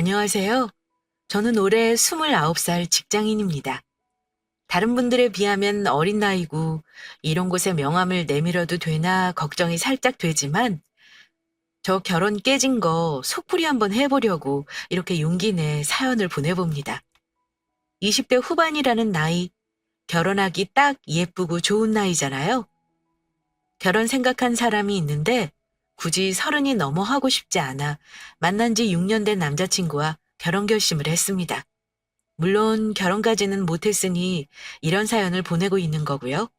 안녕하세요. 저는 올해 29살 직장인입니다. 다른 분들에 비하면 어린 나이고 이런 곳에 명함을 내밀어도 되나 걱정이 살짝 되지만 저 결혼 깨진 거 속풀이 한번 해보려고 이렇게 용기 내 사연을 보내봅니다. 20대 후반이라는 나이, 결혼하기 딱 예쁘고 좋은 나이잖아요. 결혼 생각한 사람이 있는데 굳이 30이 넘어 하고 싶지 않아 만난 지 6년 된 남자친구와 결혼 결심을 했습니다. 물론 결혼까지는 못했으니 이런 사연을 보내고 있는 거고요.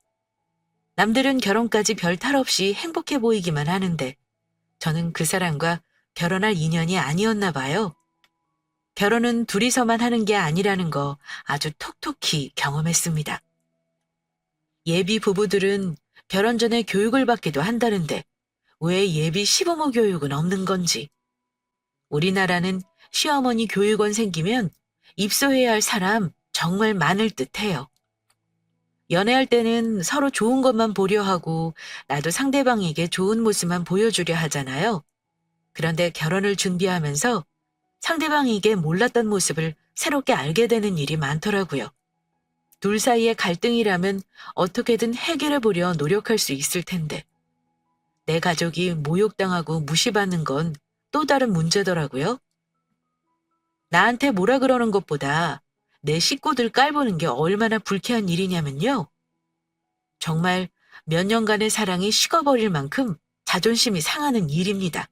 남들은 결혼까지 별 탈 없이 행복해 보이기만 하는데 저는 그 사람과 결혼할 인연이 아니었나 봐요. 결혼은 둘이서만 하는 게 아니라는 거 아주 톡톡히 경험했습니다. 예비 부부들은 결혼 전에 교육을 받기도 한다는데 왜 예비 시부모 교육은 없는 건지. 우리나라는 시어머니 교육원 생기면 입소해야 할 사람 정말 많을 듯해요. 연애할 때는 서로 좋은 것만 보려 하고 나도 상대방에게 좋은 모습만 보여주려 하잖아요. 그런데 결혼을 준비하면서 상대방에게 몰랐던 모습을 새롭게 알게 되는 일이 많더라고요. 둘 사이의 갈등이라면 어떻게든 해결해 보려 노력할 수 있을 텐데 내 가족이 모욕당하고 무시받는 건 또 다른 문제더라고요. 나한테 뭐라 그러는 것보다 내 식구들 깔보는 게 얼마나 불쾌한 일이냐면요. 정말 몇 년간의 사랑이 식어버릴 만큼 자존심이 상하는 일입니다.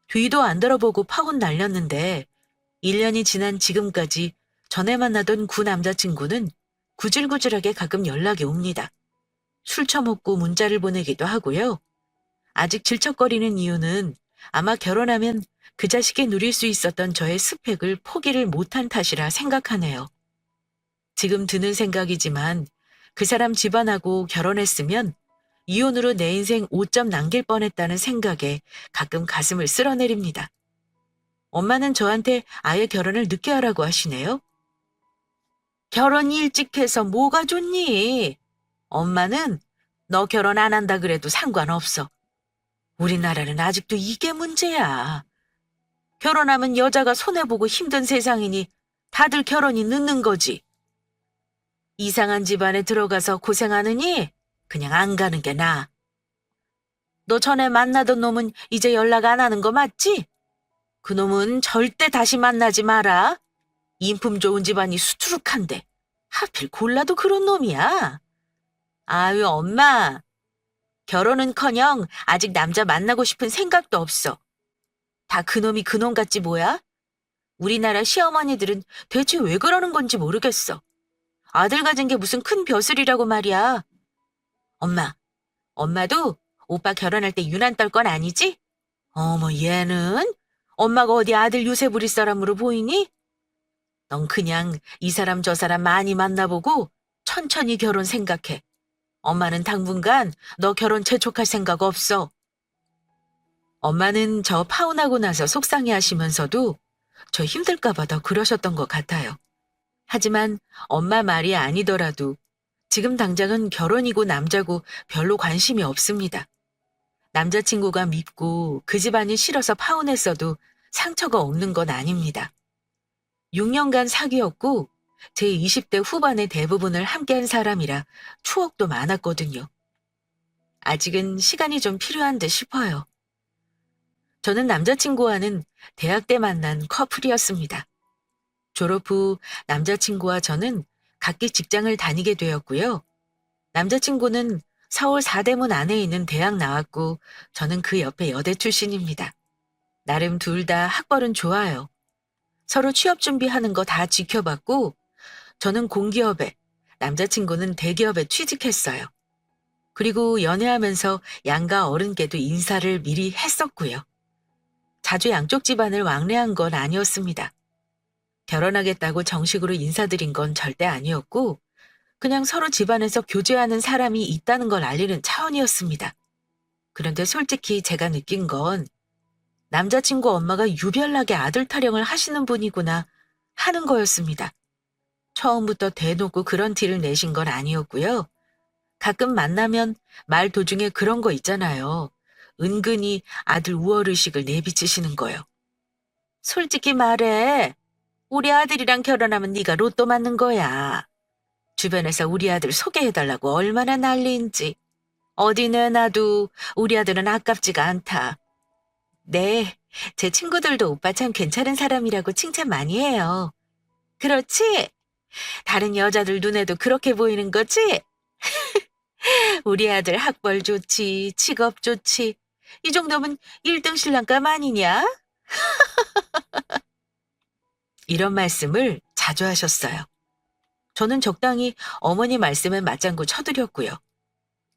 뒤도 안 돌아보고 파혼 날렸는데 1년이 지난 지금까지 전에 만나던 구 남자친구는 구질구질하게 가끔 연락이 옵니다. 술 처먹고 문자를 보내기도 하고요. 아직 질척거리는 이유는 아마 결혼하면 그 자식이 누릴 수 있었던 저의 스펙을 포기를 못한 탓이라 생각하네요. 지금 드는 생각이지만 그 사람 집안하고 결혼했으면 이혼으로 내 인생 5점 남길 뻔했다는 생각에 가끔 가슴을 쓸어내립니다. 엄마는 저한테 아예 결혼을 늦게 하라고 하시네요. 결혼 일찍 해서 뭐가 좋니? 엄마는 너 결혼 안 한다 그래도 상관없어. 우리나라는 아직도 이게 문제야. 결혼하면 여자가 손해보고 힘든 세상이니 다들 결혼이 늦는 거지. 이상한 집안에 들어가서 고생하느니 그냥 안 가는 게 나아. 너 전에 만나던 놈은 이제 연락 안 하는 거 맞지? 그 놈은 절대 다시 만나지 마라. 인품 좋은 집안이 수두룩한데 하필 골라도 그런 놈이야. 아유 엄마, 결혼은커녕 아직 남자 만나고 싶은 생각도 없어. 다 그놈이 그놈 같지 뭐야? 우리나라 시어머니들은 대체 왜 그러는 건지 모르겠어. 아들 가진 게 무슨 큰 벼슬이라고 말이야. 엄마, 엄마도 오빠 결혼할 때 유난 떨 건 아니지? 어머, 얘는? 엄마가 어디 아들 요새 부릴 사람으로 보이니? 넌 그냥 이 사람 저 사람 많이 만나보고 천천히 결혼 생각해. 엄마는 당분간 너 결혼 재촉할 생각 없어. 엄마는 저 파혼하고 나서 속상해 하시면서도 저 힘들까 봐 더 그러셨던 것 같아요. 하지만 엄마 말이 아니더라도 지금 당장은 결혼이고 남자고 별로 관심이 없습니다. 남자친구가 밉고 그 집안이 싫어서 파혼했어도 상처가 없는 건 아닙니다. 6년간 사귀었고 제 20대 후반의 대부분을 함께한 사람이라 추억도 많았거든요. 아직은 시간이 좀 필요한 듯 싶어요. 저는 남자친구와는 대학 때 만난 커플이었습니다. 졸업 후 남자친구와 저는 각기 직장을 다니게 되었고요. 남자친구는 서울 사대문 안에 있는 대학 나왔고 저는 그 옆에 여대 출신입니다. 나름 둘 다 학벌은 좋아요. 서로 취업 준비하는 거 다 지켜봤고 저는 공기업에, 남자친구는 대기업에 취직했어요. 그리고 연애하면서 양가 어른께도 인사를 미리 했었고요. 자주 양쪽 집안을 왕래한 건 아니었습니다. 결혼하겠다고 정식으로 인사드린 건 절대 아니었고 그냥 서로 집안에서 교제하는 사람이 있다는 걸 알리는 차원이었습니다. 그런데 솔직히 제가 느낀 건 남자친구 엄마가 유별나게 아들 타령을 하시는 분이구나 하는 거였습니다. 처음부터 대놓고 그런 티를 내신 건 아니었고요. 가끔 만나면 말 도중에 그런 거 있잖아요. 은근히 아들 우월의식을 내비치시는 거요. 솔직히 말해. 우리 아들이랑 결혼하면 네가 로또 맞는 거야. 주변에서 우리 아들 소개해달라고 얼마나 난리인지. 어디 내놔도 우리 아들은 아깝지가 않다. 네, 제 친구들도 오빠 참 괜찮은 사람이라고 칭찬 많이 해요. 그렇지? 다른 여자들 눈에도 그렇게 보이는 거지? 우리 아들 학벌 좋지, 직업 좋지. 이 정도면 1등 신랑감 아니냐? 이런 말씀을 자주 하셨어요. 저는 적당히 어머니 말씀에 맞장구 쳐드렸고요.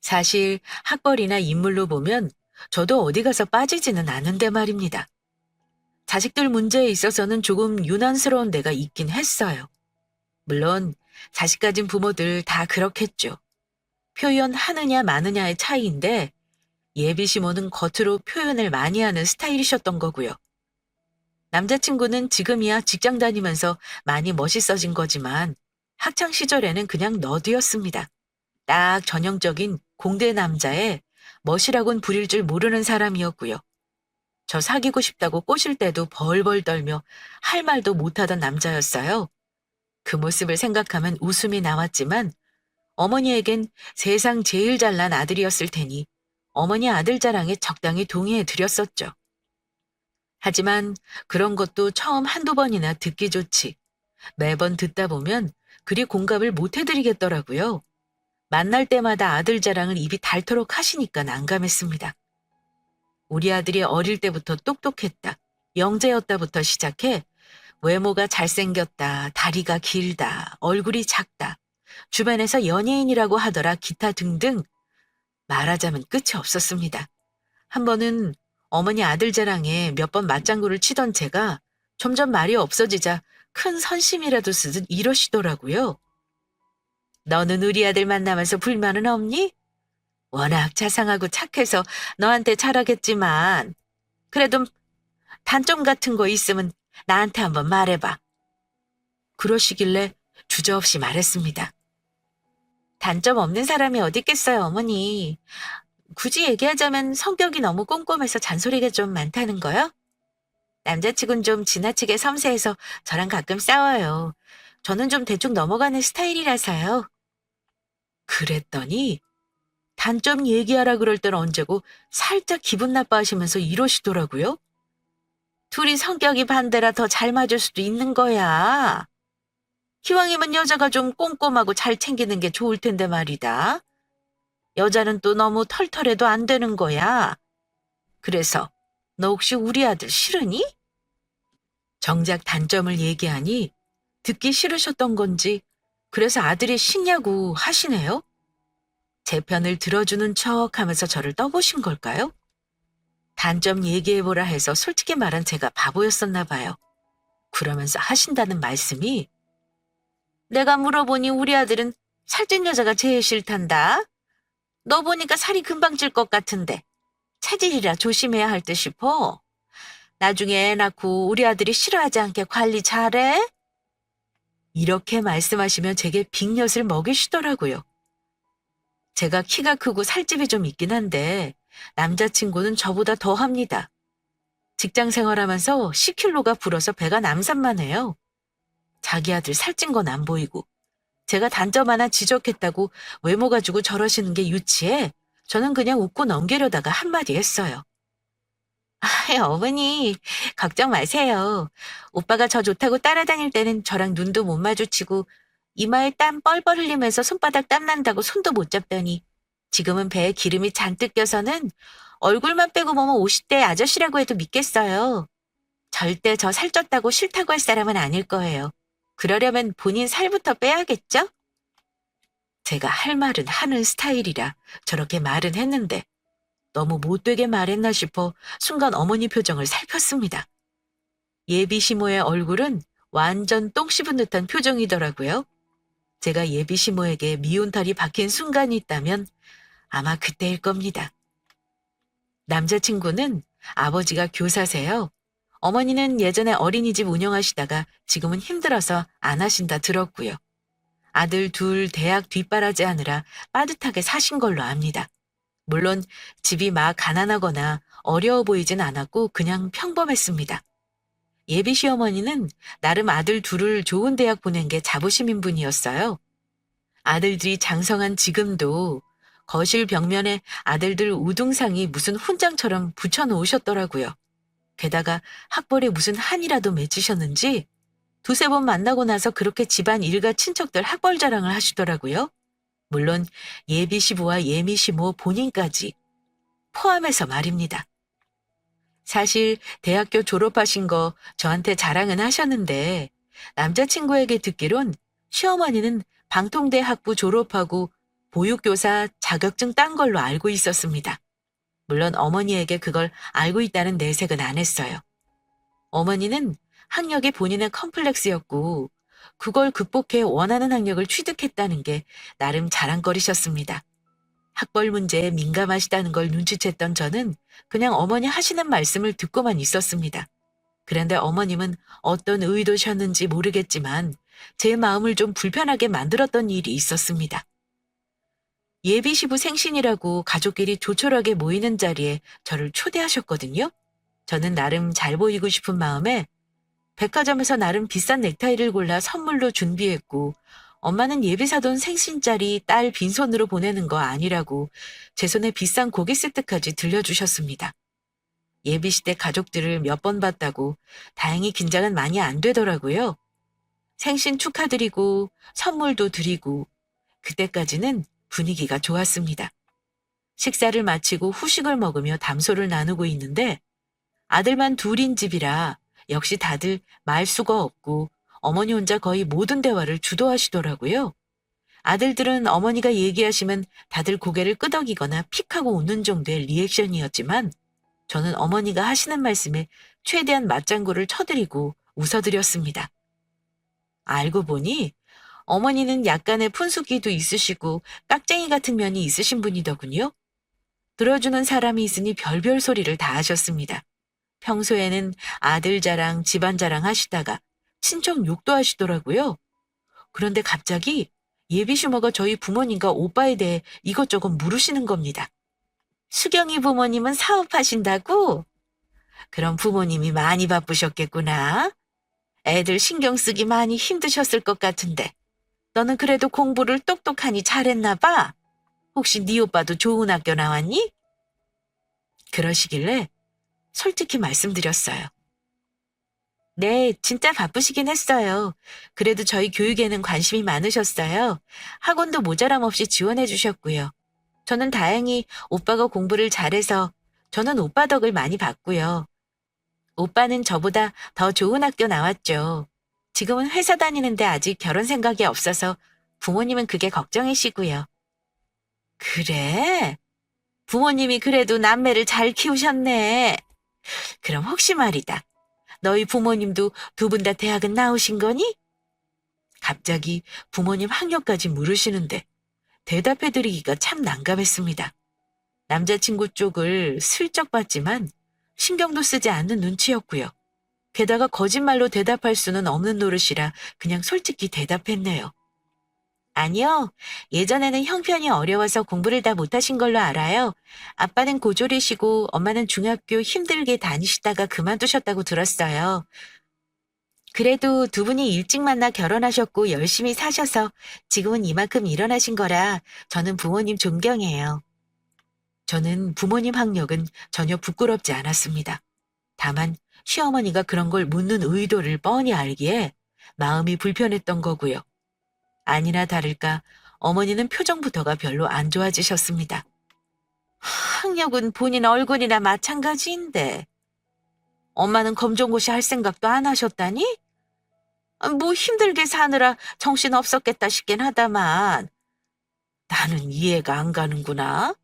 사실 학벌이나 인물로 보면 저도 어디 가서 빠지지는 않은데 말입니다. 자식들 문제에 있어서는 조금 유난스러운 데가 있긴 했어요. 물론 자식 가진 부모들 다 그렇겠죠. 표현하느냐 마느냐의 차이인데 예비 시모는 겉으로 표현을 많이 하는 스타일이셨던 거고요. 남자친구는 지금이야 직장 다니면서 많이 멋있어진 거지만 학창 시절에는 그냥 너드였습니다. 딱 전형적인 공대 남자에 멋이라곤 부릴 줄 모르는 사람이었고요. 저 사귀고 싶다고 꼬실 때도 벌벌 떨며 할 말도 못하던 남자였어요. 그 모습을 생각하면 웃음이 나왔지만 어머니에겐 세상 제일 잘난 아들이었을 테니 어머니 아들 자랑에 적당히 동의해 드렸었죠. 하지만 그런 것도 처음 한두 번이나 듣기 좋지. 매번 듣다 보면 그리 공감을 못 해드리겠더라고요. 만날 때마다 아들 자랑을 입이 닳도록 하시니까 난감했습니다. 우리 아들이 어릴 때부터 똑똑했다, 영재였다부터 시작해 외모가 잘생겼다, 다리가 길다, 얼굴이 작다, 주변에서 연예인이라고 하더라 기타 등등 말하자면 끝이 없었습니다. 한 번은 어머니 아들 자랑에 몇 번 맞장구를 치던 제가 점점 말이 없어지자 큰 선심이라도 쓰듯 이러시더라고요. 너는 우리 아들 만나면서 불만은 없니? 워낙 자상하고 착해서 너한테 잘하겠지만 그래도 단점 같은 거 있으면 나한테 한번 말해봐. 그러시길래 주저없이 말했습니다. 단점 없는 사람이 어디 있겠어요, 어머니. 굳이 얘기하자면 성격이 너무 꼼꼼해서 잔소리가 좀 많다는 거요? 남자치곤 좀 지나치게 섬세해서 저랑 가끔 싸워요. 저는 좀 대충 넘어가는 스타일이라서요. 그랬더니 단점 얘기하라 그럴 땐 언제고 살짝 기분 나빠하시면서 이러시더라고요. 둘이 성격이 반대라 더 잘 맞을 수도 있는 거야. 기왕이면 여자가 좀 꼼꼼하고 잘 챙기는 게 좋을 텐데 말이다. 여자는 또 너무 털털해도 안 되는 거야. 그래서 너 혹시 우리 아들 싫으니? 정작 단점을 얘기하니 듣기 싫으셨던 건지 그래서 아들이 싫냐고 하시네요. 제 편을 들어주는 척 하면서 저를 떠보신 걸까요? 단점 얘기해보라 해서 솔직히 말한 제가 바보였었나 봐요. 그러면서 하신다는 말씀이 내가 물어보니 우리 아들은 살찐 여자가 제일 싫단다. 너 보니까 살이 금방 찔 것 같은데 체질이라 조심해야 할 듯 싶어. 나중에 애 낳고 우리 아들이 싫어하지 않게 관리 잘해? 이렇게 말씀하시면 제게 빅엿을 먹이시더라고요. 제가 키가 크고 살집이 좀 있긴 한데 남자친구는 저보다 더 합니다. 직장 생활하면서 10kg가 불어서 배가 남산만 해요. 자기 아들 살찐 건 안 보이고 제가 단점 하나 지적했다고 외모 가지고 저러시는 게 유치해 저는 그냥 웃고 넘기려다가 한마디 했어요. 어머니, 걱정 마세요. 오빠가 저 좋다고 따라다닐 때는 저랑 눈도 못 마주치고 이마에 땀 뻘뻘 흘리면서 손바닥 땀 난다고 손도 못 잡더니 지금은 배에 기름이 잔뜩 껴서는 얼굴만 빼고 보면 50대 아저씨라고 해도 믿겠어요. 절대 저 살쪘다고 싫다고 할 사람은 아닐 거예요. 그러려면 본인 살부터 빼야겠죠? 제가 할 말은 하는 스타일이라 저렇게 말은 했는데 너무 못되게 말했나 싶어 순간 어머니 표정을 살폈습니다. 예비 시모의 얼굴은 완전 똥 씹은 듯한 표정이더라고요. 제가 예비 시모에게 미운털이 박힌 순간이 있다면 아마 그때일 겁니다. 남자친구는 아버지가 교사세요. 어머니는 예전에 어린이집 운영하시다가 지금은 힘들어서 안 하신다 들었고요. 아들 둘 대학 뒷바라지 하느라 빠듯하게 사신 걸로 압니다. 물론 집이 막 가난하거나 어려워 보이진 않았고 그냥 평범했습니다. 예비 시어머니는 나름 아들 둘을 좋은 대학 보낸 게 자부심인 분이었어요. 아들들이 장성한 지금도 거실 벽면에 아들들 우등상이 무슨 훈장처럼 붙여놓으셨더라고요. 게다가 학벌에 무슨 한이라도 맺으셨는지 두세 번 만나고 나서 그렇게 집안 일가 친척들 학벌 자랑을 하시더라고요. 물론 예비 시부와 예미 시모 본인까지 포함해서 말입니다. 사실 대학교 졸업하신 거 저한테 자랑은 하셨는데 남자친구에게 듣기론 시어머니는 방통대 학부 졸업하고 보육교사 자격증 딴 걸로 알고 있었습니다. 물론 어머니에게 그걸 알고 있다는 내색은 안 했어요. 어머니는 학력이 본인의 컴플렉스였고 그걸 극복해 원하는 학력을 취득했다는 게 나름 자랑거리셨습니다. 학벌 문제에 민감하시다는 걸 눈치챘던 저는 그냥 어머니 하시는 말씀을 듣고만 있었습니다. 그런데 어머님은 어떤 의도셨는지 모르겠지만 제 마음을 좀 불편하게 만들었던 일이 있었습니다. 예비 시부 생신이라고 가족끼리 조촐하게 모이는 자리에 저를 초대하셨거든요. 저는 나름 잘 보이고 싶은 마음에 백화점에서 나름 비싼 넥타이를 골라 선물로 준비했고 엄마는 예비 사돈 생신자리 딸 빈손으로 보내는 거 아니라고 제 손에 비싼 고기 세트까지 들려주셨습니다. 예비 시대 가족들을 몇 번 봤다고 다행히 긴장은 많이 안 되더라고요. 생신 축하드리고 선물도 드리고 그때까지는 분위기가 좋았습니다. 식사를 마치고 후식을 먹으며 담소를 나누고 있는데 아들만 둘인 집이라 역시 다들 말수가 없고 어머니 혼자 거의 모든 대화를 주도하시더라고요. 아들들은 어머니가 얘기하시면 다들 고개를 끄덕이거나 픽하고 웃는 정도의 리액션이었지만 저는 어머니가 하시는 말씀에 최대한 맞장구를 쳐드리고 웃어드렸습니다. 알고 보니 어머니는 약간의 푼수기도 있으시고 깍쟁이 같은 면이 있으신 분이더군요. 들어주는 사람이 있으니 별별 소리를 다 하셨습니다. 평소에는 아들 자랑, 집안 자랑 하시다가 친척 욕도 하시더라고요. 그런데 갑자기 예비 슈머가 저희 부모님과 오빠에 대해 이것저것 물으시는 겁니다. 수경이 부모님은 사업하신다고? 그럼 부모님이 많이 바쁘셨겠구나. 애들 신경 쓰기 많이 힘드셨을 것 같은데 너는 그래도 공부를 똑똑하니 잘했나 봐. 혹시 네 오빠도 좋은 학교 나왔니? 그러시길래 솔직히 말씀드렸어요. 네, 진짜 바쁘시긴 했어요. 그래도 저희 교육에는 관심이 많으셨어요. 학원도 모자람 없이 지원해 주셨고요. 저는 다행히 오빠가 공부를 잘해서 저는 오빠 덕을 많이 봤고요. 오빠는 저보다 더 좋은 학교 나왔죠. 지금은 회사 다니는데 아직 결혼 생각이 없어서 부모님은 그게 걱정이시고요. 그래? 부모님이 그래도 남매를 잘 키우셨네. 그럼 혹시 말이다. 너희 부모님도 두 분 다 대학은 나오신 거니? 갑자기 부모님 학력까지 물으시는데 대답해드리기가 참 난감했습니다. 남자친구 쪽을 슬쩍 봤지만 신경도 쓰지 않는 눈치였고요. 게다가 거짓말로 대답할 수는 없는 노릇이라 그냥 솔직히 대답했네요. 아니요. 예전에는 형편이 어려워서 공부를 다 못하신 걸로 알아요. 아빠는 고졸이시고 엄마는 중학교 힘들게 다니시다가 그만두셨다고 들었어요. 그래도 두 분이 일찍 만나 결혼하셨고 열심히 사셔서 지금은 이만큼 일어나신 거라 저는 부모님 존경해요. 저는 부모님 학력은 전혀 부끄럽지 않았습니다. 다만 시어머니가 그런 걸 묻는 의도를 뻔히 알기에 마음이 불편했던 거고요. 아니나 다를까 어머니는 표정부터가 별로 안 좋아지셨습니다. 학력은 본인 얼굴이나 마찬가지인데 엄마는 검정고시 할 생각도 안 하셨다니? 뭐 힘들게 사느라 정신 없었겠다 싶긴 하다만 나는 이해가 안 가는구나.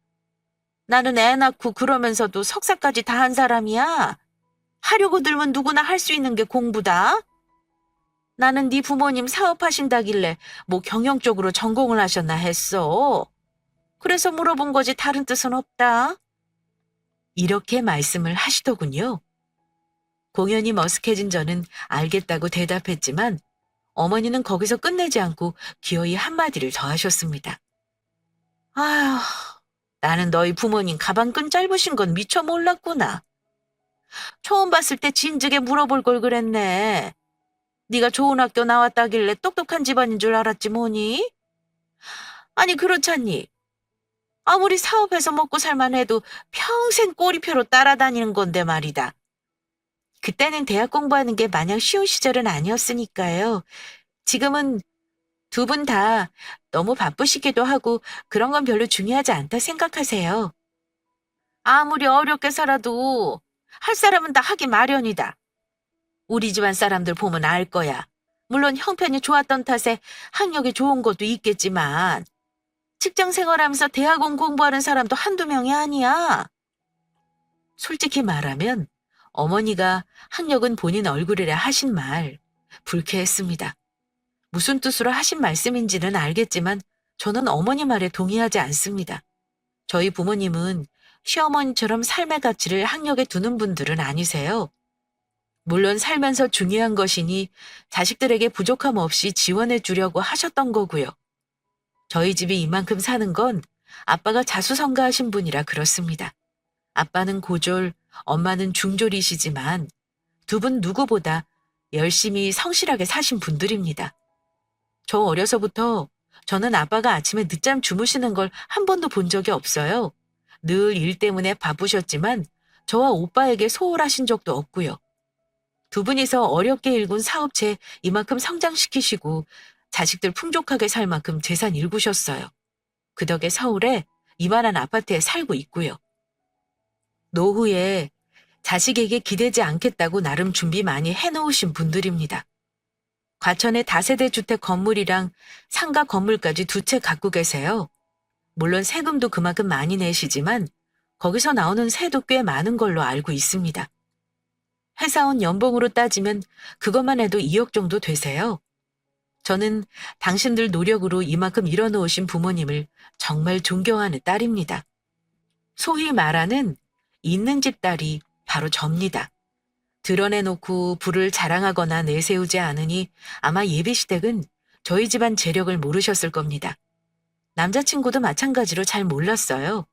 나는 애 낳고 그러면서도 석사까지 다 한 사람이야. 하려고 들면 누구나 할 수 있는 게 공부다. 나는 네 부모님 사업하신다길래 뭐 경영 쪽으로 전공을 하셨나 했어. 그래서 물어본 거지 다른 뜻은 없다. 이렇게 말씀을 하시더군요. 공연이 머쓱해진 저는 알겠다고 대답했지만 어머니는 거기서 끝내지 않고 기어이 한마디를 더 하셨습니다. 아휴, 나는 너희 부모님 가방끈 짧으신 건 미처 몰랐구나. 처음 봤을 때 진즉에 물어볼 걸 그랬네. 네가 좋은 학교 나왔다길래 똑똑한 집안인 줄 알았지 뭐니? 아니 그렇잖니. 아무리 사업해서 먹고 살만 해도 평생 꼬리표로 따라다니는 건데 말이다. 그때는 대학 공부하는 게 마냥 쉬운 시절은 아니었으니까요. 지금은 두 분 다 너무 바쁘시기도 하고 그런 건 별로 중요하지 않다 생각하세요. 아무리 어렵게 살아도 할 사람은 다 하기 마련이다. 우리 집안 사람들 보면 알 거야. 물론 형편이 좋았던 탓에 학력이 좋은 것도 있겠지만 직장 생활하면서 대학원 공부하는 사람도 한두 명이 아니야. 솔직히 말하면 어머니가 학력은 본인 얼굴이라 하신 말 불쾌했습니다. 무슨 뜻으로 하신 말씀인지는 알겠지만 저는 어머니 말에 동의하지 않습니다. 저희 부모님은 시어머니처럼 삶의 가치를 학력에 두는 분들은 아니세요. 물론 살면서 중요한 것이니 자식들에게 부족함 없이 지원해 주려고 하셨던 거고요. 저희 집이 이만큼 사는 건 아빠가 자수성가하신 분이라 그렇습니다. 아빠는 고졸, 엄마는 중졸이시지만 두 분 누구보다 열심히 성실하게 사신 분들입니다. 저 어려서부터 저는 아빠가 아침에 늦잠 주무시는 걸 한 번도 본 적이 없어요. 늘 일 때문에 바쁘셨지만 저와 오빠에게 소홀하신 적도 없고요. 두 분이서 어렵게 일군 사업체 이만큼 성장시키시고 자식들 풍족하게 살 만큼 재산 일구셨어요. 그 덕에 서울에 이만한 아파트에 살고 있고요. 노후에 자식에게 기대지 않겠다고 나름 준비 많이 해놓으신 분들입니다. 과천에 다세대 주택 건물이랑 상가 건물까지 두 채 갖고 계세요. 물론 세금도 그만큼 많이 내시지만 거기서 나오는 세도 꽤 많은 걸로 알고 있습니다. 회사원 연봉으로 따지면 그것만 해도 2억 정도 되세요. 저는 당신들 노력으로 이만큼 이뤄놓으신 부모님을 정말 존경하는 딸입니다. 소위 말하는 있는 집 딸이 바로 접니다. 드러내놓고 부를 자랑하거나 내세우지 않으니 아마 예비시댁은 저희 집안 재력을 모르셨을 겁니다. 남자친구도 마찬가지로 잘 몰랐어요.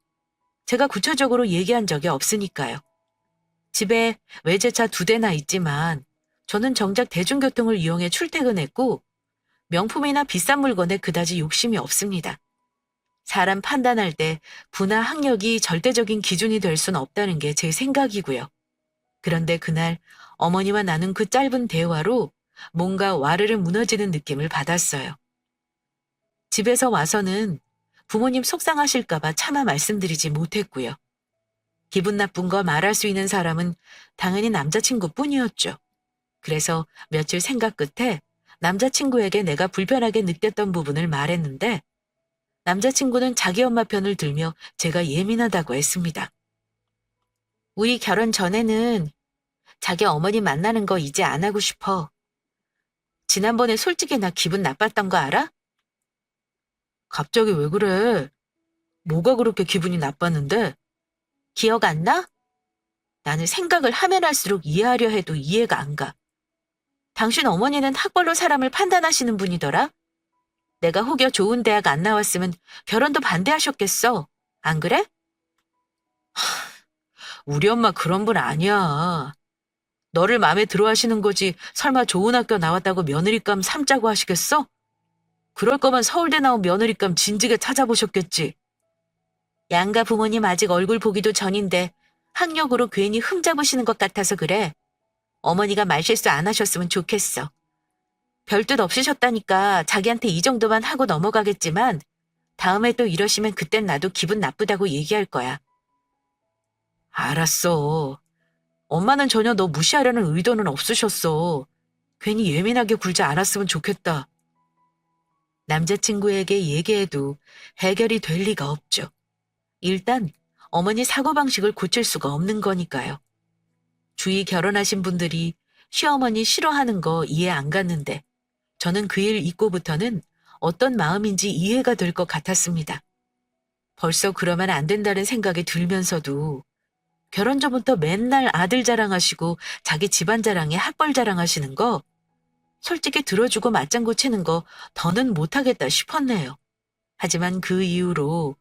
제가 구체적으로 얘기한 적이 없으니까요. 집에 외제차 2대나 있지만 저는 정작 대중교통을 이용해 출퇴근했고 명품이나 비싼 물건에 그다지 욕심이 없습니다. 사람 판단할 때 부나 학력이 절대적인 기준이 될 순 없다는 게 제 생각이고요. 그런데 그날 어머니와 나눈 그 짧은 대화로 뭔가 와르르 무너지는 느낌을 받았어요. 집에서 와서는 부모님 속상하실까봐 차마 말씀드리지 못했고요. 기분 나쁜 거 말할 수 있는 사람은 당연히 남자친구뿐이었죠. 그래서 며칠 생각 끝에 남자친구에게 내가 불편하게 느꼈던 부분을 말했는데 남자친구는 자기 엄마 편을 들며 제가 예민하다고 했습니다. 우리 결혼 전에는 자기 어머니 만나는 거 이제 안 하고 싶어. 지난번에 솔직히 나 기분 나빴던 거 알아? 갑자기 왜 그래? 뭐가 그렇게 기분이 나빴는데? 기억 안 나? 나는 생각을 하면 할수록 이해하려 해도 이해가 안 가. 당신 어머니는 학벌로 사람을 판단하시는 분이더라? 내가 혹여 좋은 대학 안 나왔으면 결혼도 반대하셨겠어. 안 그래? 우리 엄마 그런 분 아니야. 너를 마음에 들어 하시는 거지 설마 좋은 학교 나왔다고 며느리감 삼자고 하시겠어? 그럴 거면 서울대 나온 며느리감 진즉에 찾아보셨겠지. 양가 부모님 아직 얼굴 보기도 전인데 학력으로 괜히 흠잡으시는 것 같아서 그래. 어머니가 말실수 안 하셨으면 좋겠어. 별뜻 없으셨다니까 자기한테 이 정도만 하고 넘어가겠지만 다음에 또 이러시면 그땐 나도 기분 나쁘다고 얘기할 거야. 알았어. 엄마는 전혀 너 무시하려는 의도는 없으셨어. 괜히 예민하게 굴지 않았으면 좋겠다. 남자친구에게 얘기해도 해결이 될 리가 없죠. 일단 어머니 사고방식을 고칠 수가 없는 거니까요. 주위 결혼하신 분들이 시어머니 싫어하는 거 이해 안 갔는데 저는 그 일 잊고부터는 어떤 마음인지 이해가 될 것 같았습니다. 벌써 그러면 안 된다는 생각이 들면서도 결혼 전부터 맨날 아들 자랑하시고 자기 집안 자랑에 학벌 자랑하시는 거 솔직히 들어주고 맞장구 치는 거 더는 못하겠다 싶었네요. 하지만 그 이후로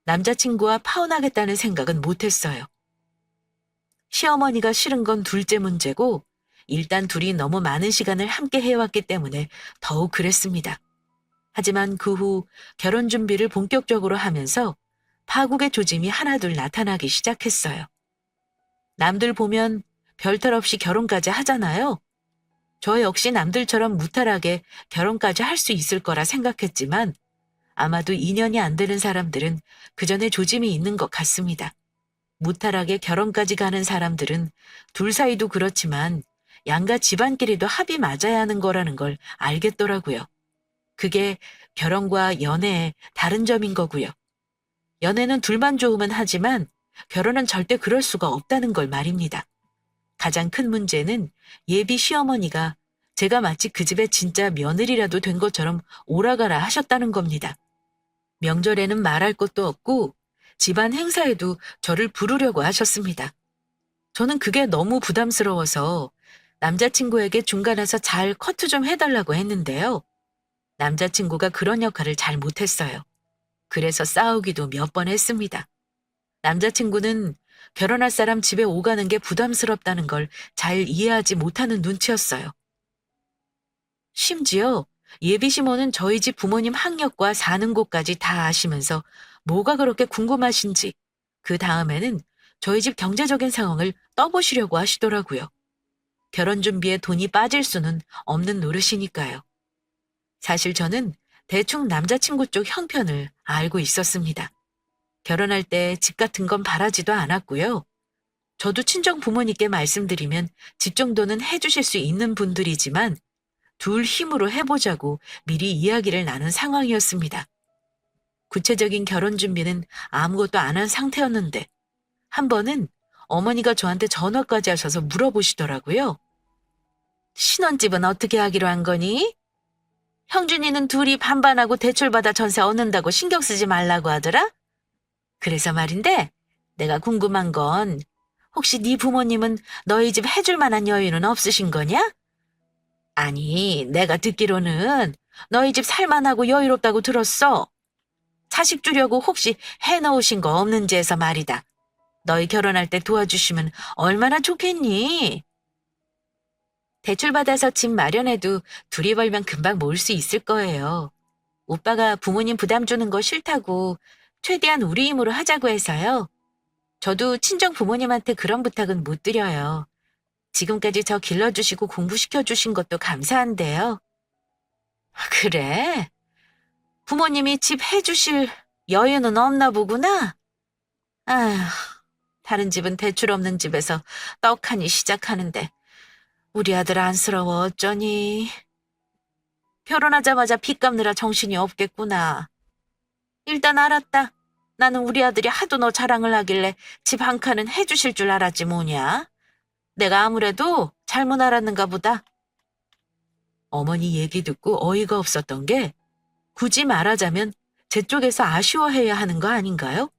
남자친구와 파혼하겠다는 생각은 못했어요. 시어머니가 싫은 건 둘째 문제고 일단 둘이 너무 많은 시간을 함께 해왔기 때문에 더욱 그랬습니다. 하지만 그 후 결혼 준비를 본격적으로 하면서 파국의 조짐이 하나둘 나타나기 시작했어요. 남들 보면 별탈 없이 결혼까지 하잖아요. 저 역시 남들처럼 무탈하게 결혼까지 할 수 있을 거라 생각했지만 아마도 인연이 안 되는 사람들은 그 전에 조짐이 있는 것 같습니다. 무탈하게 결혼까지 가는 사람들은 둘 사이도 그렇지만 양가 집안끼리도 합이 맞아야 하는 거라는 걸 알겠더라고요. 그게 결혼과 연애의 다른 점인 거고요. 연애는 둘만 좋으면 하지만 결혼은 절대 그럴 수가 없다는 걸 말입니다. 가장 큰 문제는 예비 시어머니가 제가 마치 그 집의 진짜 며느리라도 된 것처럼 오라가라 하셨다는 겁니다. 명절에는 말할 것도 없고 집안 행사에도 저를 부르려고 하셨습니다. 저는 그게 너무 부담스러워서 남자친구에게 중간에서 잘 커트 좀 해달라고 했는데요. 남자친구가 그런 역할을 잘 못했어요. 그래서 싸우기도 몇 번 했습니다. 남자친구는 결혼할 사람 집에 오가는 게 부담스럽다는 걸 잘 이해하지 못하는 눈치였어요. 심지어 예비 시모는 저희 집 부모님 학력과 사는 곳까지 다 아시면서 뭐가 그렇게 궁금하신지 그 다음에는 저희 집 경제적인 상황을 떠보시려고 하시더라고요. 결혼 준비에 돈이 빠질 수는 없는 노릇이니까요. 사실 저는 대충 남자친구 쪽 형편을 알고 있었습니다. 결혼할 때 집 같은 건 바라지도 않았고요. 저도 친정 부모님께 말씀드리면 집 정도는 해주실 수 있는 분들이지만 둘 힘으로 해보자고 미리 이야기를 나눈 상황이었습니다. 구체적인 결혼 준비는 아무것도 안 한 상태였는데 한 번은 어머니가 저한테 전화까지 하셔서 물어보시더라고요. 신혼집은 어떻게 하기로 한 거니? 형준이는 둘이 반반하고 대출받아 전세 얻는다고 신경 쓰지 말라고 하더라? 그래서 말인데 내가 궁금한 건 혹시 네 부모님은 너희 집 해줄 만한 여유는 없으신 거냐? 아니, 내가 듣기로는 너희 집 살만하고 여유롭다고 들었어. 자식 주려고 혹시 해놓으신 거 없는지 해서 말이다. 너희 결혼할 때 도와주시면 얼마나 좋겠니? 대출받아서 집 마련해도 둘이 벌면 금방 모을 수 있을 거예요. 오빠가 부모님 부담 주는 거 싫다고 최대한 우리 힘으로 하자고 해서요. 저도 친정 부모님한테 그런 부탁은 못 드려요. 지금까지 저 길러주시고 공부시켜주신 것도 감사한데요. 그래? 부모님이 집 해주실 여유는 없나 보구나? 아휴, 다른 집은 대출 없는 집에서 떡하니 시작하는데 우리 아들 안쓰러워 어쩌니? 결혼하자마자 빚 갚느라 정신이 없겠구나. 일단 알았다. 나는 우리 아들이 하도 너 자랑을 하길래 집 한 칸은 해주실 줄 알았지 뭐냐. 내가 아무래도 잘못 알았는가 보다. 어머니 얘기 듣고 어이가 없었던 게 굳이 말하자면 제 쪽에서 아쉬워해야 하는 거 아닌가요?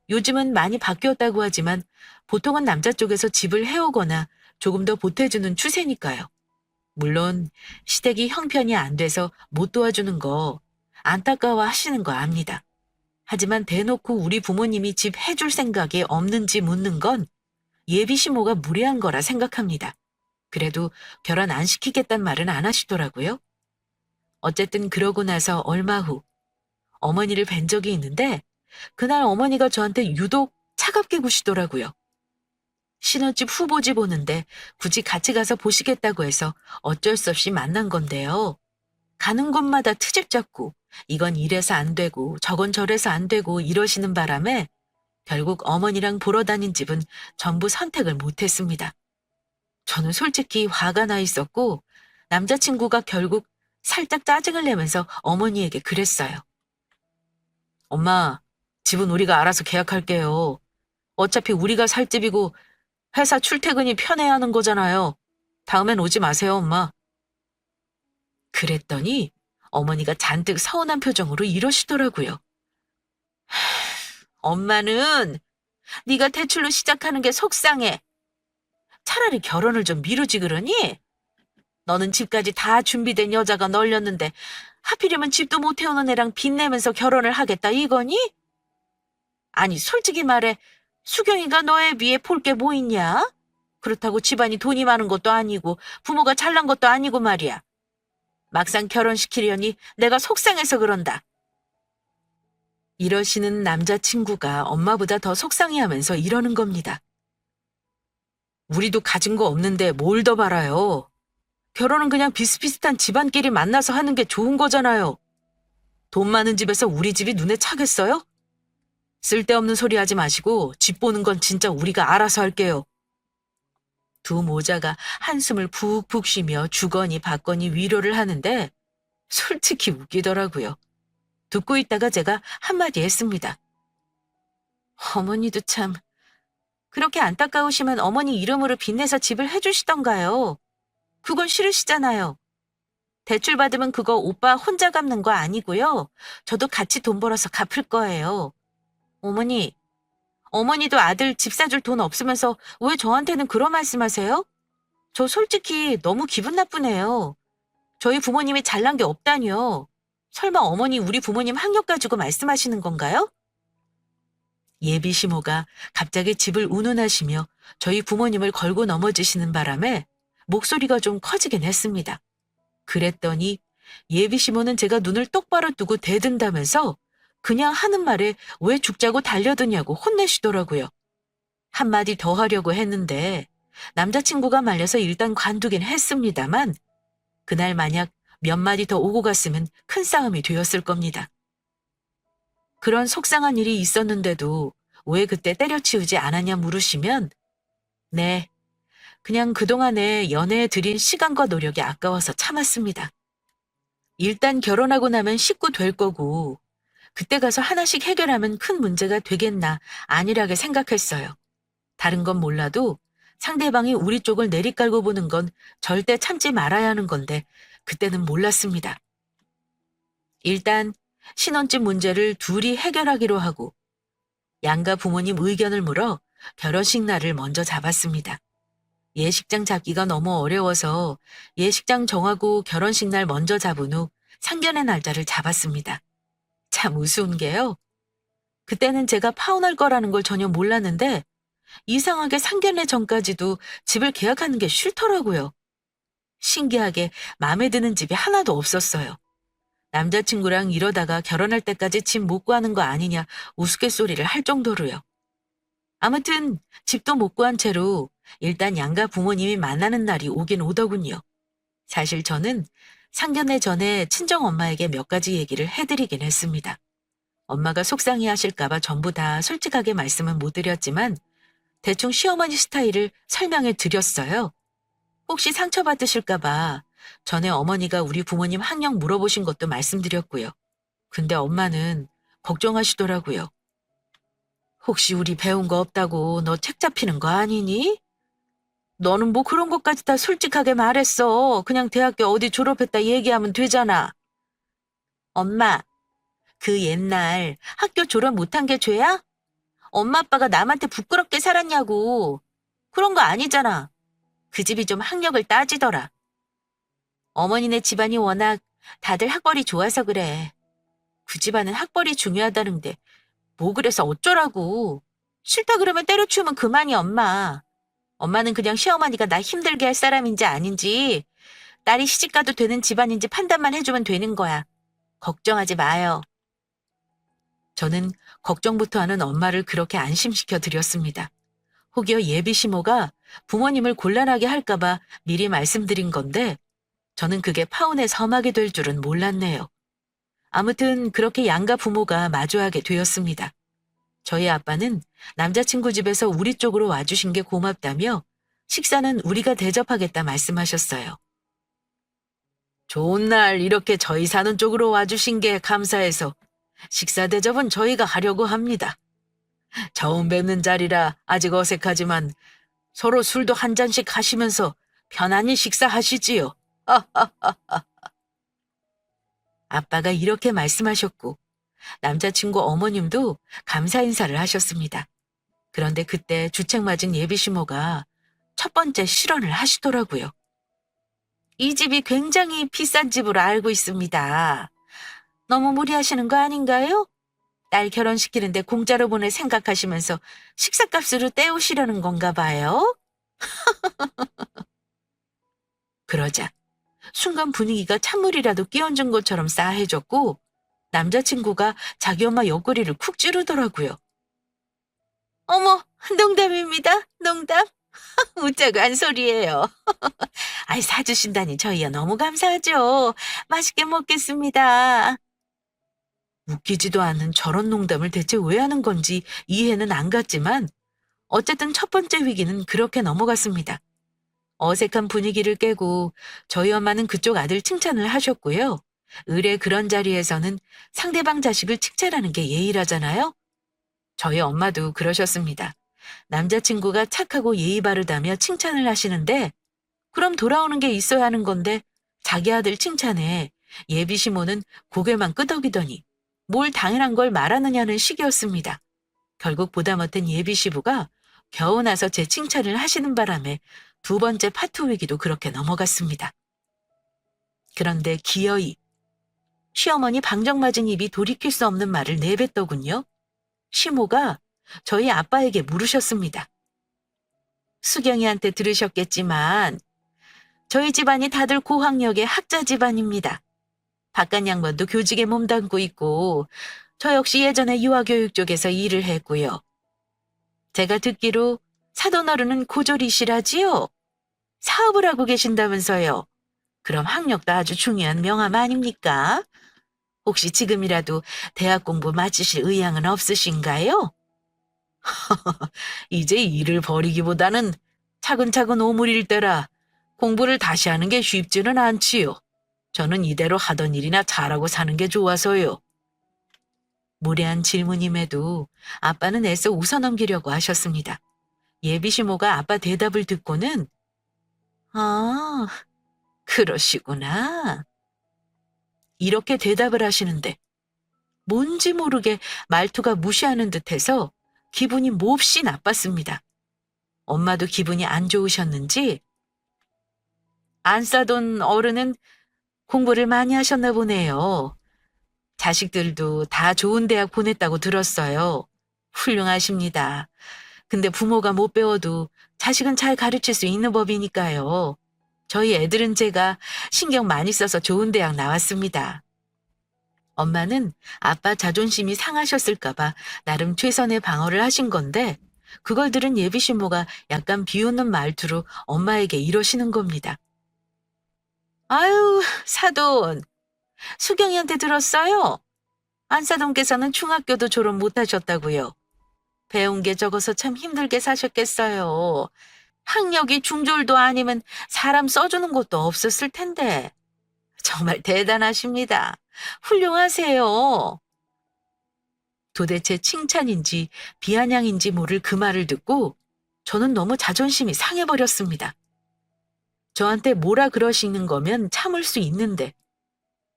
요즘은 많이 바뀌었다고 하지만 보통은 남자 쪽에서 집을 해오거나 조금 더 보태주는 추세니까요. 물론 시댁이 형편이 안 돼서 못 도와주는 거 안타까워 하시는 거 압니다. 하지만 대놓고 우리 부모님이 집 해줄 생각이 없는지 묻는 건 예비 시모가 무례한 거라 생각합니다. 그래도 결혼 안 시키겠단 말은 안 하시더라고요. 어쨌든 그러고 나서 얼마 후 어머니를 뵌 적이 있는데 그날 어머니가 저한테 유독 차갑게 구시더라고요. 신혼집 후보지 보는데 굳이 같이 가서 보시겠다고 해서 어쩔 수 없이 만난 건데요. 가는 곳마다 트집 잡고 이건 이래서 안 되고 저건 저래서 안 되고 이러시는 바람에 결국 어머니랑 보러 다닌 집은 전부 선택을 못했습니다. 저는 솔직히 화가 나 있었고 남자친구가 결국 살짝 짜증을 내면서 어머니에게 그랬어요. 엄마, 집은 우리가 알아서 계약할게요. 어차피 우리가 살 집이고 회사 출퇴근이 편해야 하는 거잖아요. 다음엔 오지 마세요, 엄마. 그랬더니 어머니가 잔뜩 서운한 표정으로 이러시더라고요. 엄마는 네가 대출로 시작하는 게 속상해. 차라리 결혼을 좀 미루지 그러니? 너는 집까지 다 준비된 여자가 널렸는데 하필이면 집도 못 해오는 애랑 빚내면서 결혼을 하겠다 이거니? 아니 솔직히 말해 수경이가 너에 비해 볼 게 뭐 있냐? 그렇다고 집안이 돈이 많은 것도 아니고 부모가 잘난 것도 아니고 말이야. 막상 결혼시키려니 내가 속상해서 그런다. 이러시는 남자친구가 엄마보다 더 속상해하면서 이러는 겁니다. 우리도 가진 거 없는데 뭘 더 바라요. 결혼은 그냥 비슷비슷한 집안끼리 만나서 하는 게 좋은 거잖아요. 돈 많은 집에서 우리 집이 눈에 차겠어요? 쓸데없는 소리 하지 마시고 집 보는 건 진짜 우리가 알아서 할게요. 두 모자가 한숨을 푹푹 쉬며 주거니 받거니 위로를 하는데 솔직히 웃기더라고요. 듣고 있다가 제가 한마디 했습니다. 어머니도 참, 그렇게 안타까우시면 어머니 이름으로 빚내서 집을 해주시던가요. 그건 싫으시잖아요. 대출 받으면 그거 오빠 혼자 갚는 거 아니고요. 저도 같이 돈 벌어서 갚을 거예요. 어머니, 어머니도 아들 집 사줄 돈 없으면서 왜 저한테는 그런 말씀하세요? 저 솔직히 너무 기분 나쁘네요. 저희 부모님이 잘난 게 없다니요. 설마 어머니 우리 부모님 학력 가지고 말씀하시는 건가요? 예비 시모가 갑자기 집을 운운하시며 저희 부모님을 걸고 넘어지시는 바람에 목소리가 좀 커지긴 했습니다. 그랬더니 예비 시모는 제가 눈을 똑바로 뜨고 대든다면서 그냥 하는 말에 왜 죽자고 달려드냐고 혼내시더라고요. 한마디 더 하려고 했는데 남자친구가 말려서 일단 관두긴 했습니다만 그날 만약 몇 마디 더 오고 갔으면 큰 싸움이 되었을 겁니다. 그런 속상한 일이 있었는데도 왜 그때 때려치우지 않았냐 물으시면 네, 그냥 그동안에 연애에 들인 시간과 노력이 아까워서 참았습니다. 일단 결혼하고 나면 식구 될 거고 그때 가서 하나씩 해결하면 큰 문제가 되겠나 안일하게 생각했어요. 다른 건 몰라도 상대방이 우리 쪽을 내리깔고 보는 건 절대 참지 말아야 하는 건데 그때는 몰랐습니다. 일단 신혼집 문제를 둘이 해결하기로 하고 양가 부모님 의견을 물어 결혼식 날을 먼저 잡았습니다. 예식장 잡기가 너무 어려워서 예식장 정하고 결혼식 날 먼저 잡은 후 상견례 날짜를 잡았습니다. 참 우스운 게요. 그때는 제가 파혼할 거라는 걸 전혀 몰랐는데 이상하게 상견례 전까지도 집을 계약하는 게 싫더라고요. 신기하게 마음에 드는 집이 하나도 없었어요. 남자친구랑 이러다가 결혼할 때까지 집 못 구하는 거 아니냐 우스갯소리를 할 정도로요. 아무튼 집도 못 구한 채로 일단 양가 부모님이 만나는 날이 오긴 오더군요. 사실 저는 상견례 전에 친정엄마에게 몇 가지 얘기를 해드리긴 했습니다. 엄마가 속상해 하실까봐 전부 다 솔직하게 말씀은 못 드렸지만 대충 시어머니 스타일을 설명해 드렸어요. 혹시 상처받으실까봐 전에 어머니가 우리 부모님 학력 물어보신 것도 말씀드렸고요. 근데 엄마는 걱정하시더라고요. 혹시 우리 배운 거 없다고 너 책 잡히는 거 아니니? 너는 뭐 그런 것까지 다 솔직하게 말했어. 그냥 대학교 어디 졸업했다 얘기하면 되잖아. 엄마, 그 옛날 학교 졸업 못한 게 죄야? 엄마 아빠가 남한테 부끄럽게 살았냐고. 그런 거 아니잖아. 그 집이 좀 학력을 따지더라. 어머니네 집안이 워낙 다들 학벌이 좋아서 그래. 그 집안은 학벌이 중요하다는데 뭐 그래서 어쩌라고. 싫다 그러면 때려치우면 그만이 엄마. 엄마는 그냥 시어머니가 나 힘들게 할 사람인지 아닌지 딸이 시집가도 되는 집안인지 판단만 해주면 되는 거야. 걱정하지 마요. 저는 걱정부터 하는 엄마를 그렇게 안심시켜 드렸습니다. 혹여 예비 시모가 부모님을 곤란하게 할까봐 미리 말씀드린 건데 저는 그게 파혼에 섬하게 될 줄은 몰랐네요. 아무튼 그렇게 양가 부모가 마주하게 되었습니다. 저희 아빠는 남자친구 집에서 우리 쪽으로 와주신 게 고맙다며 식사는 우리가 대접하겠다 말씀하셨어요. 좋은 날 이렇게 저희 사는 쪽으로 와주신 게 감사해서 식사 대접은 저희가 하려고 합니다. 처음 뵙는 자리라 아직 어색하지만 서로 술도 한 잔씩 하시면서 편안히 식사하시지요. 아빠가 이렇게 말씀하셨고 남자친구 어머님도 감사 인사를 하셨습니다. 그런데 그때 주책 맞은 예비 시모가 첫 번째 실언을 하시더라고요. 이 집이 굉장히 비싼 집으로 알고 있습니다. 너무 무리하시는 거 아닌가요? 딸 결혼시키는데 공짜로 보낼 생각하시면서 식사값으로 때우시려는 건가 봐요? 그러자 순간 분위기가 찬물이라도 끼얹은 것처럼 싸해졌고 남자친구가 자기 엄마 옆구리를 쿡 찌르더라고요. 어머, 농담입니다. 농담. 웃자고 한 소리예요. 아이, 사주신다니 저희야 너무 감사하죠. 맛있게 먹겠습니다. 웃기지도 않은 저런 농담을 대체 왜 하는 건지 이해는 안 갔지만 어쨌든 첫 번째 위기는 그렇게 넘어갔습니다. 어색한 분위기를 깨고 저희 엄마는 그쪽 아들 칭찬을 하셨고요. 의례 그런 자리에서는 상대방 자식을 칭찬하는 게 예의라잖아요. 저희 엄마도 그러셨습니다. 남자친구가 착하고 예의 바르다며 칭찬을 하시는데 그럼 돌아오는 게 있어야 하는 건데 자기 아들 칭찬에 예비 시모는 고개만 끄덕이더니 뭘 당연한 걸 말하느냐는 식이었습니다. 결국 보다 못한 예비 시부가 겨우 나서 제 칭찬을 하시는 바람에 두 번째 파토 위기도 그렇게 넘어갔습니다. 그런데 기어이 시어머니 방정맞은 입이 돌이킬 수 없는 말을 내뱉더군요. 시모가 저희 아빠에게 물으셨습니다. 수경이한테 들으셨겠지만 저희 집안이 다들 고학력의 학자 집안입니다. 바깥 양반도 교직에 몸담고 있고 저 역시 예전에 유아교육 쪽에서 일을 했고요. 제가 듣기로 사돈 어른은 고졸이시라지요? 사업을 하고 계신다면서요. 그럼 학력도 아주 중요한 명함 아닙니까? 혹시 지금이라도 대학 공부 마치실 의향은 없으신가요? 이제 일을 벌이기보다는 차근차근 오물일 때라 공부를 다시 하는 게 쉽지는 않지요. 저는 이대로 하던 일이나 잘하고 사는 게 좋아서요. 무례한 질문임에도 아빠는 애써 웃어넘기려고 하셨습니다. 예비 시모가 아빠 대답을 듣고는 아, 그러시구나. 이렇게 대답을 하시는데 뭔지 모르게 말투가 무시하는 듯해서 기분이 몹시 나빴습니다. 엄마도 기분이 안 좋으셨는지 안 싸돈 어른은 공부를 많이 하셨나 보네요. 자식들도 다 좋은 대학 보냈다고 들었어요. 훌륭하십니다. 근데 부모가 못 배워도 자식은 잘 가르칠 수 있는 법이니까요. 저희 애들은 제가 신경 많이 써서 좋은 대학 나왔습니다. 엄마는 아빠 자존심이 상하셨을까봐 나름 최선의 방어를 하신 건데 그걸 들은 예비 신모가 약간 비웃는 말투로 엄마에게 이러시는 겁니다. 아유, 사돈. 수경이한테 들었어요? 안사돈께서는 중학교도 졸업 못하셨다고요. 배운 게 적어서 참 힘들게 사셨겠어요. 학력이 중졸도 아니면 사람 써주는 것도 없었을 텐데. 정말 대단하십니다. 훌륭하세요. 도대체 칭찬인지 비아냥인지 모를 그 말을 듣고 저는 너무 자존심이 상해버렸습니다. 저한테 뭐라 그러시는 거면 참을 수 있는데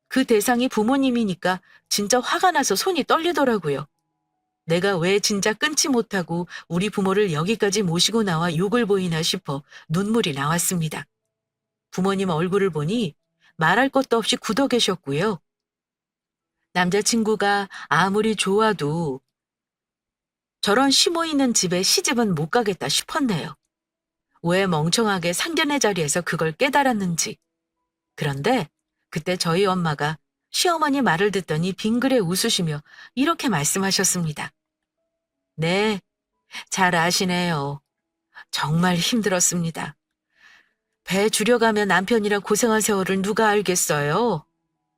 그 대상이 부모님이니까 진짜 화가 나서 손이 떨리더라고요. 내가 왜 진짜 끊지 못하고 우리 부모를 여기까지 모시고 나와 욕을 보이나 싶어 눈물이 나왔습니다. 부모님 얼굴을 보니 말할 것도 없이 굳어 계셨고요. 남자친구가 아무리 좋아도 저런 시모 있는 집에 시집은 못 가겠다 싶었네요. 왜 멍청하게 상견례 자리에서 그걸 깨달았는지. 그런데 그때 저희 엄마가 시어머니 말을 듣더니 빙그레 웃으시며 이렇게 말씀하셨습니다. 네, 잘 아시네요. 정말 힘들었습니다. 배 줄여가며 남편이라 고생한 세월을 누가 알겠어요?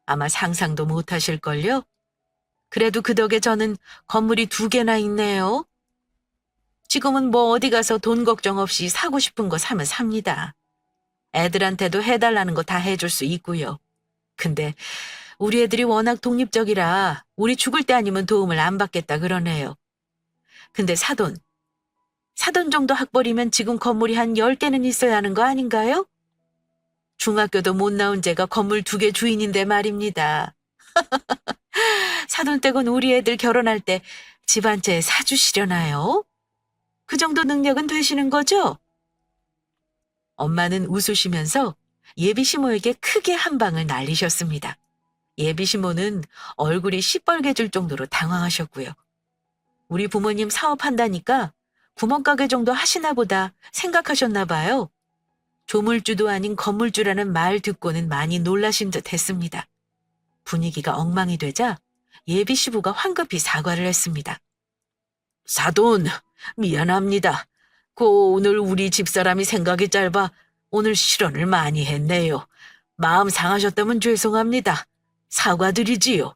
아마 상상도 못 하실걸요? 그래도 그 덕에 저는 건물이 2개나 있네요. 지금은 뭐 어디 가서 돈 걱정 없이 사고 싶은 거 사면 삽니다. 애들한테도 해달라는 거 다 해줄 수 있고요. 근데 우리 애들이 워낙 독립적이라 우리 죽을 때 아니면 도움을 안 받겠다 그러네요. 근데 사돈 정도 학벌이면 지금 건물이 한 10개는 있어야 하는 거 아닌가요? 중학교도 못 나온 제가 건물 2개 주인인데 말입니다. 사돈 댁은 우리 애들 결혼할 때 집 한 채 사주시려나요? 그 정도 능력은 되시는 거죠? 엄마는 웃으시면서 예비 시모에게 크게 한 방을 날리셨습니다. 예비 시모는 얼굴이 시뻘개질 정도로 당황하셨고요. 우리 부모님 사업한다니까 구멍가게 정도 하시나 보다 생각하셨나 봐요. 조물주도 아닌 건물주라는 말 듣고는 많이 놀라신 듯 했습니다. 분위기가 엉망이 되자 예비 시부가 황급히 사과를 했습니다. 사돈, 미안합니다. 오늘 우리 집사람이 생각이 짧아 오늘 실언을 많이 했네요. 마음 상하셨다면 죄송합니다. 사과드리지요.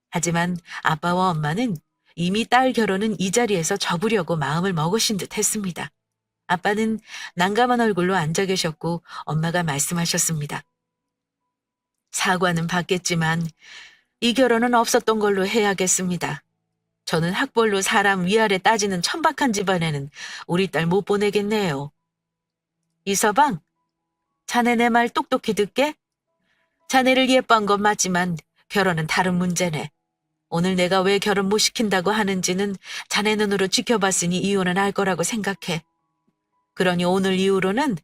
하지만 아빠와 엄마는 이미 딸 결혼은 이 자리에서 접으려고 마음을 먹으신 듯 했습니다. 아빠는 난감한 얼굴로 앉아 계셨고 엄마가 말씀하셨습니다. 사과는 받겠지만 이 결혼은 없었던 걸로 해야겠습니다. 저는 학벌로 사람 위아래 따지는 천박한 집안에는 우리 딸 못 보내겠네요. 이서방, 자네 내 말 똑똑히 듣게? 자네를 예뻐한 건 맞지만 결혼은 다른 문제네. 오늘 내가 왜 결혼 못 시킨다고 하는지는 자네 눈으로 지켜봤으니 이유는 알 거라고 생각해. 그러니 오늘 이후로는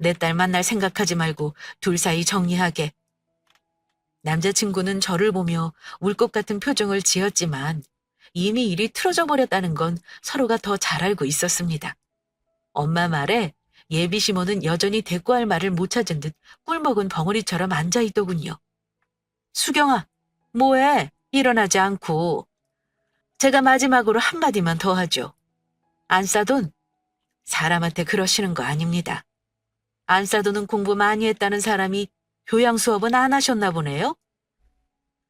내 딸 만날 생각하지 말고 둘 사이 정리하게. 남자친구는 저를 보며 울 것 같은 표정을 지었지만 이미 일이 틀어져 버렸다는 건 서로가 더 잘 알고 있었습니다. 엄마 말에 예비 시모는 여전히 대꾸할 말을 못 찾은 듯 꿀먹은 벙어리처럼 앉아있더군요. 수경아, 뭐해? 일어나지 않고. 제가 마지막으로 한마디만 더 하죠. 안사돈, 사람한테 그러시는 거 아닙니다. 안사돈은 공부 많이 했다는 사람이 교양 수업은 안 하셨나 보네요?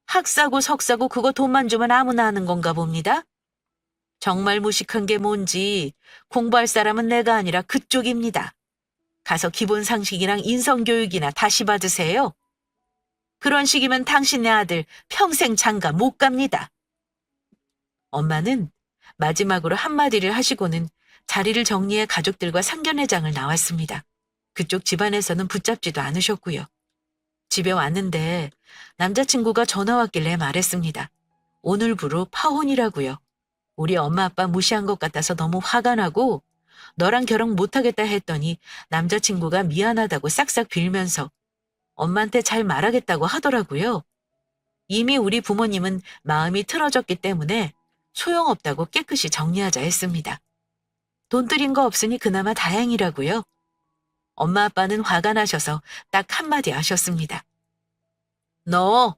학사고 석사고 그거 돈만 주면 아무나 하는 건가 봅니다. 정말 무식한 게 뭔지 공부할 사람은 내가 아니라 그쪽입니다. 가서 기본 상식이랑 인성교육이나 다시 받으세요. 그런 식이면 당신네 아들 평생 장가 못 갑니다. 엄마는 마지막으로 한마디를 하시고는 자리를 정리해 가족들과 상견례장을 나왔습니다. 그쪽 집안에서는 붙잡지도 않으셨고요. 집에 왔는데 남자친구가 전화 왔길래 말했습니다. 오늘부로 파혼이라고요. 우리 엄마 아빠 무시한 것 같아서 너무 화가 나고 너랑 결혼 못하겠다 했더니 남자친구가 미안하다고 싹싹 빌면서 엄마한테 잘 말하겠다고 하더라고요. 이미 우리 부모님은 마음이 틀어졌기 때문에 소용없다고 깨끗이 정리하자 했습니다. 돈 들인 거 없으니 그나마 다행이라고요. 엄마 아빠는 화가 나셔서 딱 한마디 하셨습니다. 너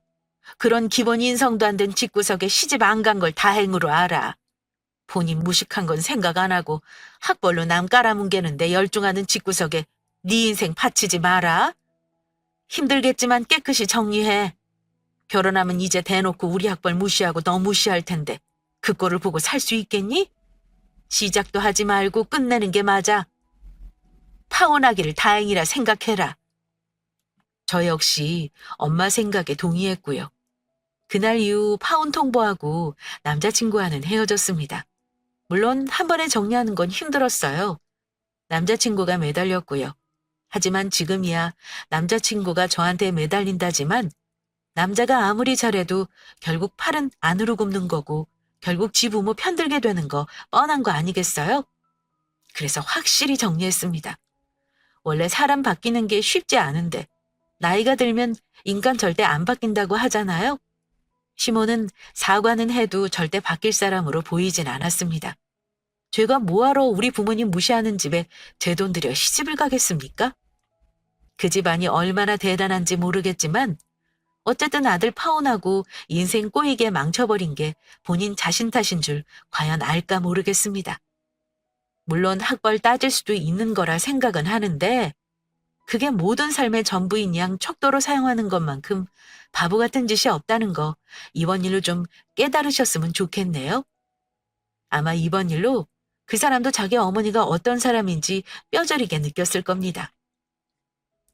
그런 기본 인성도 안 된 집구석에 시집 안 간 걸 다행으로 알아. 본인 무식한 건 생각 안 하고 학벌로 남 깔아뭉개는데 열중하는 집구석에 네 인생 바치지 마라. 힘들겠지만 깨끗이 정리해. 결혼하면 이제 대놓고 우리 학벌 무시하고 너 무시할 텐데 그 꼴을 보고 살 수 있겠니? 시작도 하지 말고 끝내는 게 맞아. 파혼하기를 다행이라 생각해라. 저 역시 엄마 생각에 동의했고요. 그날 이후 파혼 통보하고 남자친구와는 헤어졌습니다. 물론 한 번에 정리하는 건 힘들었어요. 남자친구가 매달렸고요. 하지만 지금이야 남자친구가 저한테 매달린다지만 남자가 아무리 잘해도 결국 팔은 안으로 굽는 거고 결국 지 부모 편들게 되는 거 뻔한 거 아니겠어요? 그래서 확실히 정리했습니다. 원래 사람 바뀌는 게 쉽지 않은데 나이가 들면 인간 절대 안 바뀐다고 하잖아요. 시모는 사과는 해도 절대 바뀔 사람으로 보이진 않았습니다. 제가 뭐하러 우리 부모님 무시하는 집에 제 돈 들여 시집을 가겠습니까? 그 집안이 얼마나 대단한지 모르겠지만 어쨌든 아들 파혼하고 인생 꼬이게 망쳐버린 게 본인 자신 탓인 줄 과연 알까 모르겠습니다. 물론 학벌 따질 수도 있는 거라 생각은 하는데 그게 모든 삶의 전부인 양 척도로 사용하는 것만큼 바보 같은 짓이 없다는 거 이번 일로 좀 깨달으셨으면 좋겠네요. 아마 이번 일로 그 사람도 자기 어머니가 어떤 사람인지 뼈저리게 느꼈을 겁니다.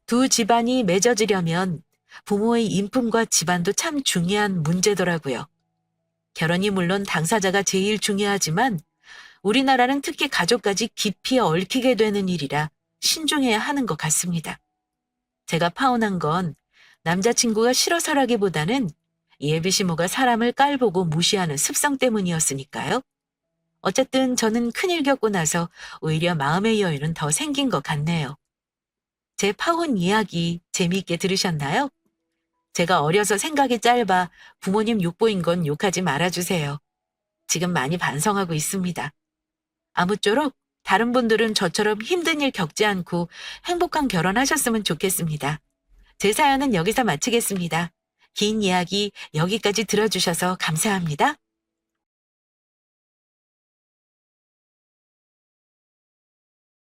두 집안이 맺어지려면 부모의 인품과 집안도 참 중요한 문제더라고요. 결혼이 물론 당사자가 제일 중요하지만 우리나라는 특히 가족까지 깊이 얽히게 되는 일이라 신중해야 하는 것 같습니다. 제가 파혼한 건 남자친구가 싫어서라기보다는 예비시모가 사람을 깔보고 무시하는 습성 때문이었으니까요. 어쨌든 저는 큰일 겪고 나서 오히려 마음의 여유는 더 생긴 것 같네요. 제 파혼 이야기 재미있게 들으셨나요? 제가 어려서 생각이 짧아 부모님 욕보인 건 욕하지 말아주세요. 지금 많이 반성하고 있습니다. 아무쪼록 다른 분들은 저처럼 힘든 일 겪지 않고 행복한 결혼하셨으면 좋겠습니다. 제 사연은 여기서 마치겠습니다. 긴 이야기 여기까지 들어주셔서 감사합니다.